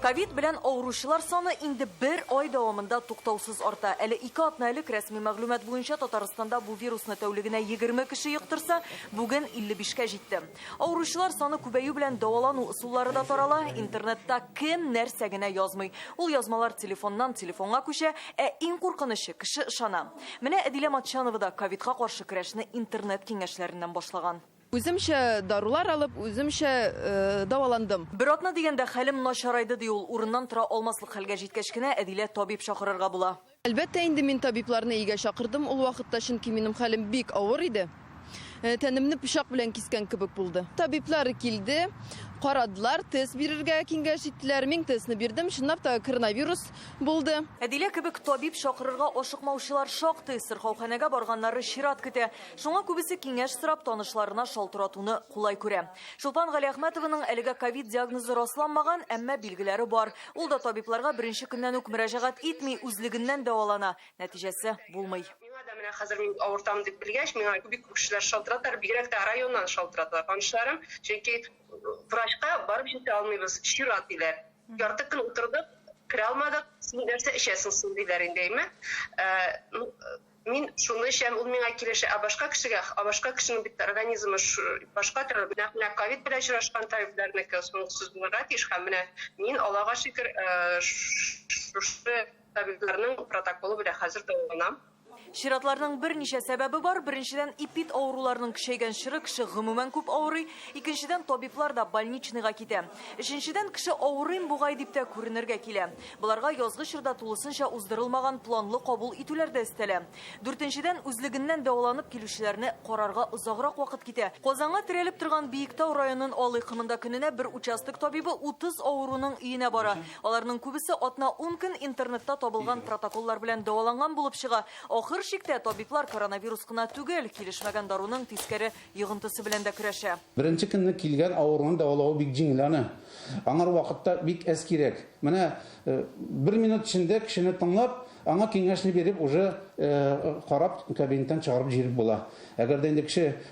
Ковид белән авыручылар саны инде бер ай дәвамында туктаусыз арта. Әле 2 атна элек рәсми мәгълүмат буенча Татарстанда бу вирусны тәүлегенә 20 кеше йоктырса, бүген 55-кә җитте. Авыручылар саны күбәю белән дәвалану ысуллары да тарала. Интернетта кем нәрсә генә язмый. Ул язмалар телефоннан телефонга күчә, иң куркынычы кеше ышана. Менә Әдилә Матчанова да ковидка каршы көрәшне интернет киңәшләреннән башлаган. Үземчә дарулар алып, үземчә даваландым. Бер атна дигәндә хәлем начарайды ди ул. Урыннан тора алмаслык хәлгә җиткәч кенә Әдилә табиб чакырырга була. Әлбәттә, инде мин табибларны өйгә чакырдым. Ул вакытта чөнки минем хәлем бик авыр иде. Тәнемне пычак белән кискән кебек булды. Табиблар килде, карадылар, тест бирергә киңәш иттеләр. Мин тестны бирдем, чынлап та коронавирус булды. Әдилә кебек табиб чакырырга ашыкмаучылар шактый сырхауханәгә барганнары чират көтә. Шуңа күбесе киңәш сорап танышларына шалтыратуны кулай күрә. Шулпан Галиәхмәтованың әлегә ковид диагнозы расланмаган, әмма билгеләре бар. Ул да табибларга беренче көннән үк мөрәҗәгать итми, үзлегеннән дәвалана. Нәтиҗәсе булмый. Менә хәзер мин авыртам дип белгәч, миңа күп кешеләр шалтыраталар, бигрәк тә районнан шалтыраталар. Танышларым, чөнки врачка барып җитә алмыйбыз, чират диләр. Ярты көн утырдык, керә алмадык, син нәрсә эчәсең соң диләр индеме? Мин шуны эчәм, ул миңа килешә, башка кешенең бит организмы башка төрле. Менә ковид белән очрашкан табибларныкы соңсыз булырга тиеш һәм менә мин Аллага шөкер, шушы табибларның протоколы белән хәзер дәваланам. Чиратларның берничә сәбәбе бар. Беренчедән, эпид авыруларның көчәйгән чиры кеше гомумән күп авырый. Икенчедән, табиблар да больничныйга китә. Өченчедән, кеше авырыйм бугай дип тә күренергә килә. Буларга язгы чорда тулысынча уздырылмаган планлы кабул итүләр дә өстәлә. Дүртенчедән, үзлегеннән дәваланып килүчеләрне карарга озаграк вакыт китә. Казанга терәлеп торган Биектау районын Алыйкымында көненә бер участок табибы 30 авыруның өенә бара. Аларның күбесе атна 10 көн интернетта табылган протоколлар белән дәваланган булып чыга. Ахыр шиктә табиблар коронавирус кына түгел, килешмәгән даруның тискәре йогынтысы белән дә көрәшә. Беренче көнне килгән авыруны дәвалау бик җиңел. Аңар вакытта бик әз кирәк. Менә 1 минут эчендә кешене тыңлап, аңа киңәшне биреп, уже карап, кабинеттан чыгарып җиреп була. Әгәр дә инде кеше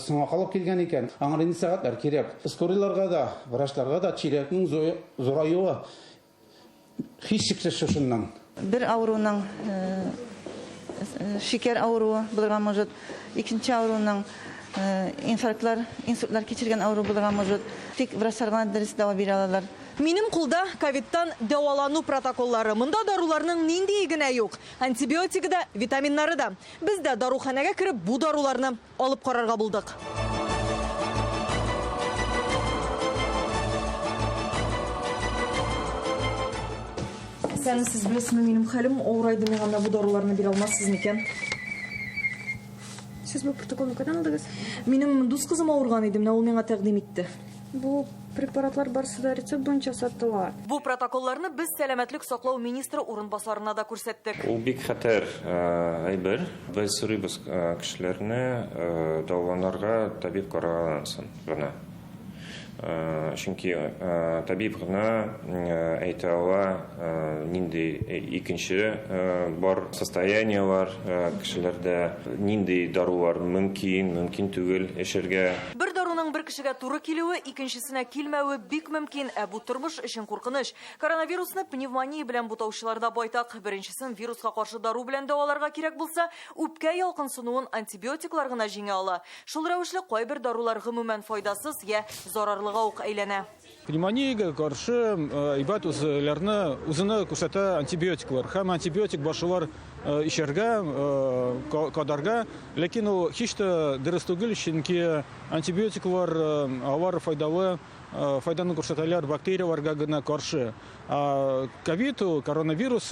соңга калып килгән икән, аңар инде сәгатьләр кирәк. Скорыйларга да, врачларга да чирәкнең зураюы һичшиксез шушыннан. Бер авыруның şeker авыруы булырга может, икенче авыруның инсультлар кичергән авыру булырга может. Тик врачларга дөрес дәва бирә алалар. Минем кулда ковидтан дәвалану протоколлары. Монда даруларның нинди генә юк. Антибиотигы да, витаминнары да. Без дә даруханәгә кереп бу даруларны алып карарга булдык. Сіз білесіңіз, менің хәлім ауырайды, мен ғана бұл даруларны бере алмассыз мекен? Сіз бұл протоколны қайдан алдыңыз? Менің дус қызым ауырған еді, ол меңа тәқдим етті. Бұл препаратлар барсыда рецепт бойынша сатылар. Бұл протоколларны біз сәләмәтлек саклау министры урынбасарына да күрсәттек. Ул бик хәтәр әйбер. Без сорыйбыз кешеләрне дәваланырга табиб карагансын гына. Чөнки табиб гына әйтә ала нинди икенче бар состояниелар кешеләрдә, нинди дарулар мөмкин түгел эшергә. Бер даруның бер кешегә туры килүе, икенчесенә килмәве бик мөмкин. Бу тормыш өчен куркыныч. Коронавирусны пневмония белән бутаучыларда байтак. Беренчесен вируска каршы дару белән дәваларга кирәк булса, үпкә ялкынсынуын антибиотиклар гына җиңә ала. Шул рәвешле кайбер дарулар гомумән файдасыз я зарарлы әйләнә. Пневмониягә каршы әйбәт үзенә күрсәтә антибиотиклар. Һәм антибиотик башылар ишәргә, кадарга, ләкин ул һич тә дөрес түгел, чөнки антибиотиклар алар файданы күрсәтәләр бактерияларга гына каршы. Ковид, коронавирус,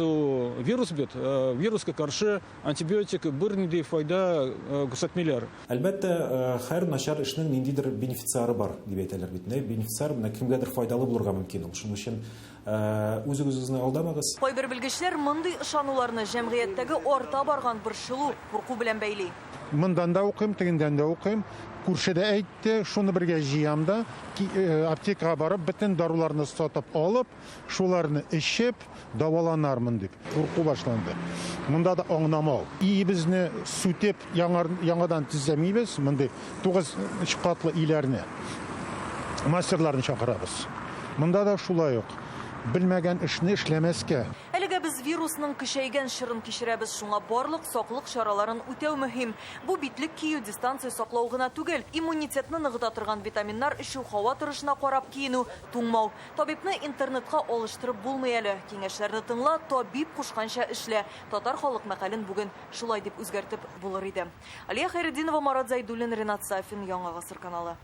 вирус бит, вируска каршы антибиотик бернинди файда күрсәтмиләр. Әлбәттә, һәр начар эшнең ниндидер бенефициары бар дип әйтәләр бит. Бенефициар менә кемгәдер файдалы булырга мөмкин. Шуның өчен үзегезне алдамагыз. Кайбер белгечләр мондый ышануларны җәмгыятьтәге арта барган борчылу, курку белән бәйли. Мондан да укыйм, тегендән дә укыйм. Күршедә әйтте, шуны бергә җыямда, аптекага барып, бөтен даруларны сатып алып, шуларны эчеп, дәваланармын дип курку башланды. Монда да аңламау. Иебезне сүтеп, яңадан төзәмибез, монда 9 катлы үйләрне, мастерларны чакырабыз. Монда да шулай ук. белмәгән эшне эшләмәскә. Әлегә без вирусның көчәйгән шырын кичерәбез, шуңа барлык саклык чараларын үтәү мөһим. Бу битлек кию, дистанция саклау гына түгел, иммунитетны ныгыта торган витаминнар эчү, һава торышына карап киенү, туңмау. Табибны интернетка алыштырып булмый әле. Киңәшләрне тыңла, табиб кушканча эшлә. Татар халык мәкален бүген шулай дип үзгәртеп булыр иде. Алия Хайретдинова, Марат Зайдуллин, Ренат Сафин, Яңа гасыр каналы.